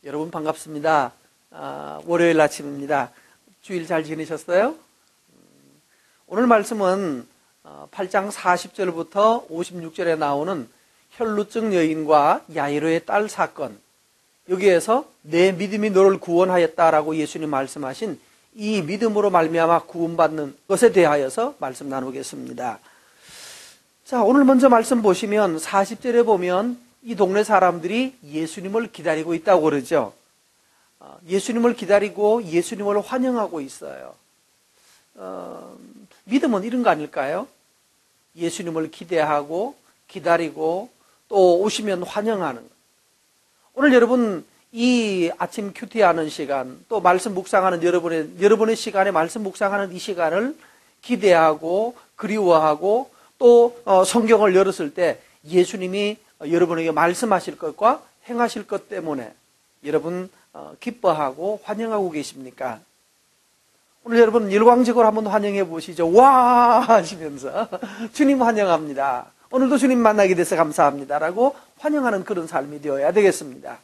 여러분 반갑습니다. 월요일 아침입니다. 주일 잘 지내셨어요? 오늘 말씀은 8장 40절부터 56절에 나오는 혈루증 여인과 야이로의 딸 사건, 여기에서 내 믿음이 너를 구원하였다라고 예수님 말씀하신 이 믿음으로 말미암아 구원받는 것에 대하여서 말씀 나누겠습니다. 자, 오늘 먼저 말씀 보시면 40절에 보면 이 동네 사람들이 예수님을 기다리고 있다고 그러죠. 예수님을 기다리고 예수님을 환영하고 있어요. 믿음은 이런 거 아닐까요? 예수님을 기대하고 기다리고 또 오시면 환영하는 것. 오늘 여러분 이 아침 큐티하는 시간, 또 말씀 묵상하는 여러분의 시간에 말씀 묵상하는 이 시간을 기대하고 그리워하고 또 성경을 열었을 때 예수님이 여러분에게 말씀하실 것과 행하실 것 때문에 여러분 기뻐하고 환영하고 계십니까? 오늘 여러분 일광적으로 한번 환영해 보시죠. 와 하시면서 주님 환영합니다. 오늘도 주님 만나게 돼서 감사합니다 라고 환영하는 그런 삶이 되어야 되겠습니다.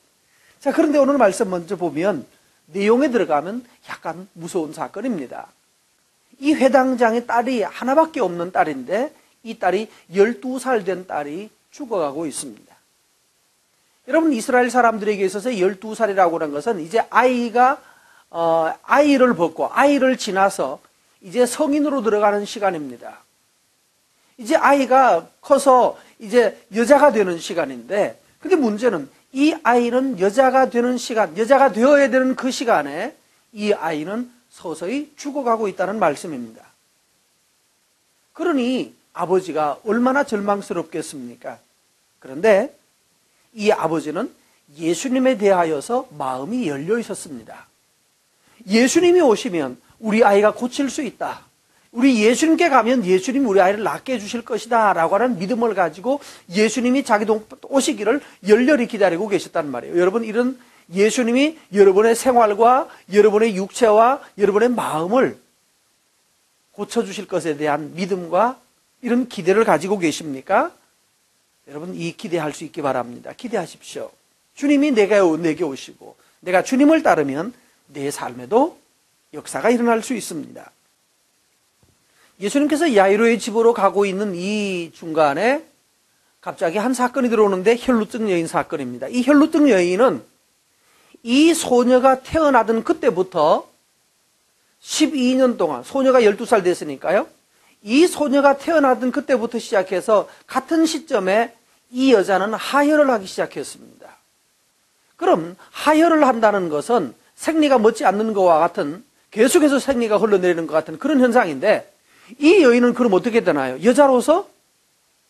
자, 그런데 오늘 말씀 먼저 보면 내용에 들어가면 약간 무서운 사건입니다. 이 회당장의 딸이 하나밖에 없는 딸인데 이 딸이 12살 된 딸이 죽어가고 있습니다. 여러분 이스라엘 사람들에게 있어서 12살이라고 하는 것은 이제 아이가 아이를 벗고 아이를 지나서 이제 성인으로 들어가는 시간입니다. 이제 아이가 커서 이제 여자가 되는 시간인데, 근데 문제는 이 아이는 여자가 되는 시간, 여자가 되어야 되는 그 시간에 이 아이는 서서히 죽어가고 있다는 말씀입니다. 그러니 아버지가 얼마나 절망스럽겠습니까? 그런데 이 아버지는 예수님에 대하여서 마음이 열려 있었습니다. 예수님이 오시면 우리 아이가 고칠 수 있다. 우리 예수님께 가면 예수님이 우리 아이를 낫게 해주실 것이다 라고 하는 믿음을 가지고 예수님이 자기 오시기를 열렬히 기다리고 계셨단 말이에요. 여러분, 이런 예수님이 여러분의 생활과 여러분의 육체와 여러분의 마음을 고쳐주실 것에 대한 믿음과 이런 기대를 가지고 계십니까? 여러분, 이 기대할 수 있기 바랍니다. 기대하십시오. 주님이 내게 오시고 내가 주님을 따르면 내 삶에도 역사가 일어날 수 있습니다. 예수님께서 야이로의 집으로 가고 있는 이 중간에 갑자기 한 사건이 들어오는데 혈루증 여인 사건입니다. 이 혈루증 여인은 이 소녀가 태어나던 그때부터 12년 동안, 소녀가 12살 됐으니까요. 이 소녀가 태어나던 그때부터 시작해서 같은 시점에 이 여자는 하혈을 하기 시작했습니다. 그럼 하혈을 한다는 것은 생리가 멎지 않는 것과 같은, 계속해서 생리가 흘러내리는 것 같은 그런 현상인데, 이 여인은 그럼 어떻게 되나요? 여자로서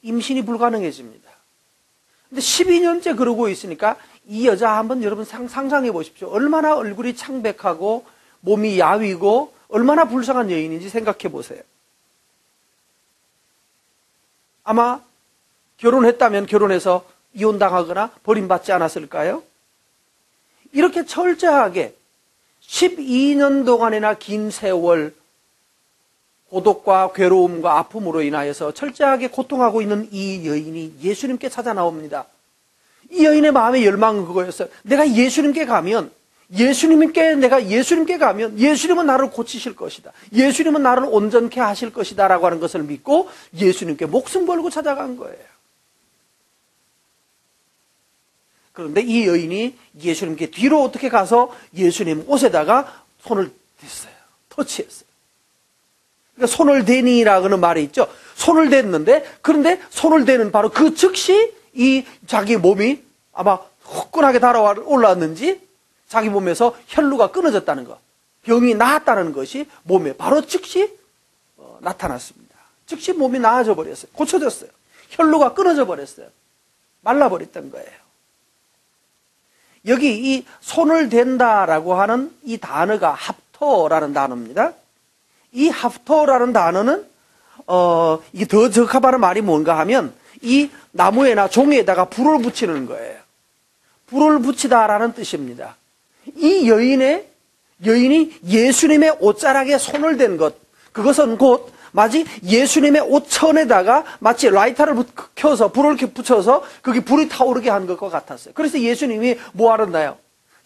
임신이 불가능해집니다. 근데 12년째 그러고 있으니까 이 여자 한번 여러분 상상해 보십시오. 얼마나 얼굴이 창백하고 몸이 야위고 얼마나 불쌍한 여인인지 생각해 보세요. 아마 결혼했다면 결혼해서 이혼당하거나 버림받지 않았을까요? 이렇게 철저하게 12년 동안이나 긴 세월 고독과 괴로움과 아픔으로 인하여서 철저하게 고통하고 있는 이 여인이 예수님께 찾아 나옵니다. 이 여인의 마음의 열망은 그거였어요. 내가 예수님께 가면 예수님은 나를 고치실 것이다. 예수님은 나를 온전케 하실 것이다 라고 하는 것을 믿고 예수님께 목숨 걸고 찾아간 거예요. 그런데 이 여인이 예수님께 뒤로 어떻게 가서 예수님 옷에다가 손을 댔어요. 터치했어요. 그러니까 손을 대니라는 말이 있죠. 손을 댔는데, 그런데 손을 대는 바로 그 즉시 이 자기 몸이 아마 후끈하게 올라왔는지 자기 몸에서 혈루가 끊어졌다는 것, 병이 나았다는 것이 몸에 바로 즉시 나타났습니다. 즉시 몸이 나아져 버렸어요. 고쳐졌어요. 혈루가 끊어져 버렸어요. 말라버렸던 거예요. 여기 이 손을 댄다라고 하는 이 단어가 합토라는 단어입니다. 이 합토라는 단어는 이게 더 적합한 말이 뭔가 하면 이 나무에나 종이에다가 불을 붙이는 거예요. 불을 붙이다라는 뜻입니다. 이 여인이 예수님의 옷자락에 손을 댄 것, 그것은 곧 마치 예수님의 옷천에다가 마치 라이터를 켜서 불을 이렇게 붙여서 거기 불이 타오르게 한 것과 같았어요. 그래서 예수님이 뭐 하랬나요?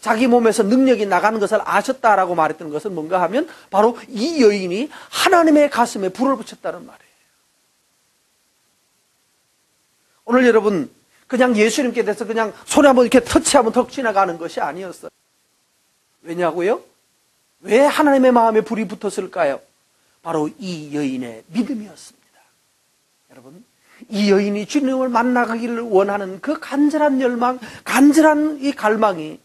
자기 몸에서 능력이 나가는 것을 아셨다라고 말했던 것은 뭔가 하면 바로 이 여인이 하나님의 가슴에 불을 붙였다는 말이에요. 오늘 여러분 그냥 예수님께 대해서 그냥 손에 한번 이렇게 터치하면 턱 지나가는 것이 아니었어요. 왜냐고요? 왜 하나님의 마음에 불이 붙었을까요? 바로 이 여인의 믿음이었습니다. 여러분, 이 여인이 주님을 만나기를 원하는 그 간절한 열망, 간절한 이 갈망이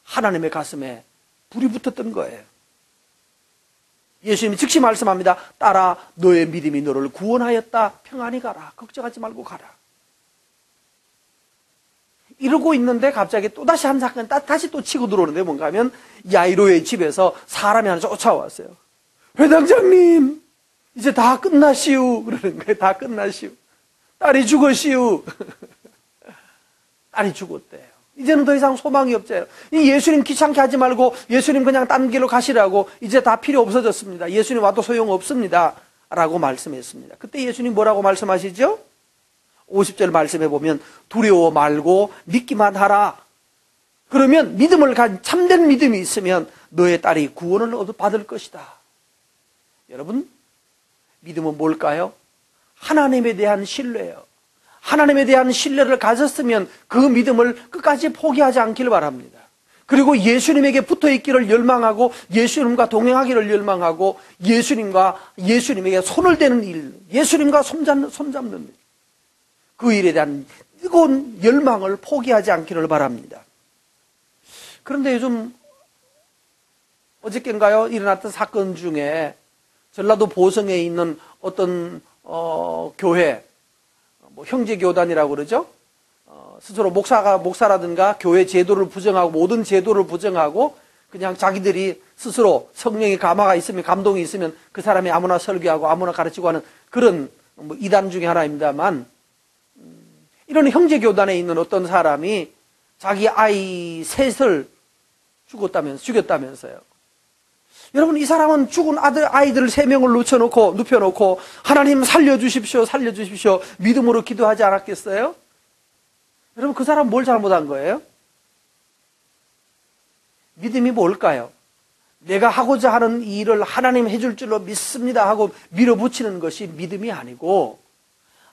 하나님의 가슴에 불이 붙었던 거예요. 예수님이 즉시 말씀합니다. 딸아, 너의 믿음이 너를 구원하였다. 평안히 가라. 걱정하지 말고 가라. 이러고 있는데 갑자기 또다시 한 사건, 다시 또 치고 들어오는데 뭔가 하면 야이로의 집에서 사람이 하나 쫓아왔어요. 회당장님, 이제 다 끝나시오. 그러는 거예요. 다 끝나시오. 딸이 죽었시오. 딸이 죽었대요. 이제는 더 이상 소망이 없어요. 이 예수님 귀찮게 하지 말고 예수님 그냥 딴 길로 가시라고, 이제 다 필요 없어졌습니다. 예수님 와도 소용없습니다. 라고 말씀했습니다. 그때 예수님 뭐라고 말씀하시죠? 50절 말씀해 보면 두려워 말고 믿기만 하라. 그러면 믿음을 가진 참된 믿음이 있으면 너의 딸이 구원을 받을 것이다. 여러분, 믿음은 뭘까요? 하나님에 대한 신뢰예요. 하나님에 대한 신뢰를 가졌으면 그 믿음을 끝까지 포기하지 않기를 바랍니다. 그리고 예수님에게 붙어있기를 열망하고 예수님과 동행하기를 열망하고 예수님에게 손을 대는 일, 예수님과 손잡는 일, 그 일에 대한 뜨거운 열망을 포기하지 않기를 바랍니다. 그런데 요즘 어저께인가요? 일어났던 사건 중에 전라도 보성에 있는 어떤 교회, 형제교단이라고 그러죠. 스스로 목사라든가 교회 제도를 부정하고 모든 제도를 부정하고 그냥 자기들이 스스로 성령의 감화가 있으면, 감동이 있으면 그 사람이 아무나 설교하고 아무나 가르치고 하는 그런 이단 중에 하나입니다만, 이런 형제교단에 있는 어떤 사람이 자기 아이 셋을 죽였다면서요. 여러분, 이 사람은 죽은 아이들 3명을 눕혀놓고 하나님 살려주십시오, 살려주십시오 믿음으로 기도하지 않았겠어요? 여러분, 그 사람 뭘 잘못한 거예요? 믿음이 뭘까요? 내가 하고자 하는 일을 하나님 해줄 줄로 믿습니다 하고 밀어붙이는 것이 믿음이 아니고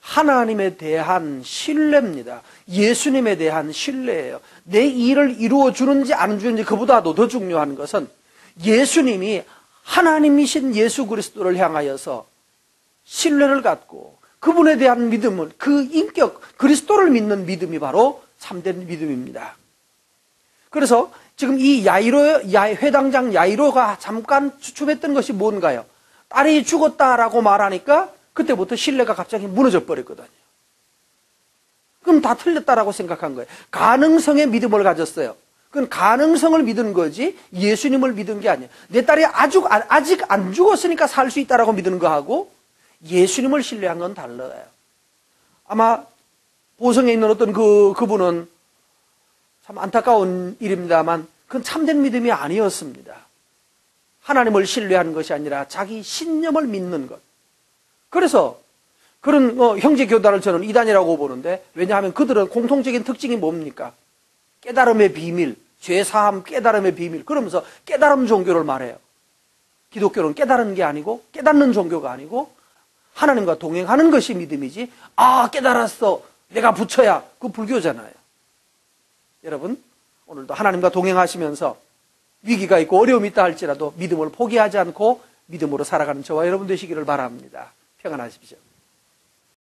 하나님에 대한 신뢰입니다. 예수님에 대한 신뢰예요. 내 일을 이루어주는지 안 주는지 그보다도 더 중요한 것은 예수님이 하나님이신 예수 그리스도를 향하여서 신뢰를 갖고 그분에 대한 믿음을, 그 인격 그리스도를 믿는 믿음이 바로 참된 믿음입니다. 그래서 지금 이 회당장 야이로가 잠깐 주춤했던 것이 뭔가요? 딸이 죽었다라고 말하니까 그때부터 신뢰가 갑자기 무너져 버렸거든요. 그럼 다 틀렸다라고 생각한 거예요. 가능성의 믿음을 가졌어요. 그건 가능성을 믿은 거지 예수님을 믿은 게 아니에요. 내 딸이 아직 안 죽었으니까 살 수 있다라고 믿는 거하고 예수님을 신뢰한 건 달라요. 아마 보성에 있는 어떤 그분은 참 안타까운 일입니다만 그건 참된 믿음이 아니었습니다. 하나님을 신뢰하는 것이 아니라 자기 신념을 믿는 것. 그래서 그런 형제 교단을 저는 이단이라고 보는데, 왜냐하면 그들은 공통적인 특징이 뭡니까? 깨달음의 비밀, 죄사함 깨달음의 비밀, 그러면서 깨달음 종교를 말해요. 기독교는 깨달은 게 아니고 깨닫는 종교가 아니고 하나님과 동행하는 것이 믿음이지, 깨달았어 내가 붙여야, 그 불교잖아요. 여러분, 오늘도 하나님과 동행하시면서 위기가 있고 어려움이 있다 할지라도 믿음을 포기하지 않고 믿음으로 살아가는 저와 여러분 되시기를 바랍니다. 평안하십시오.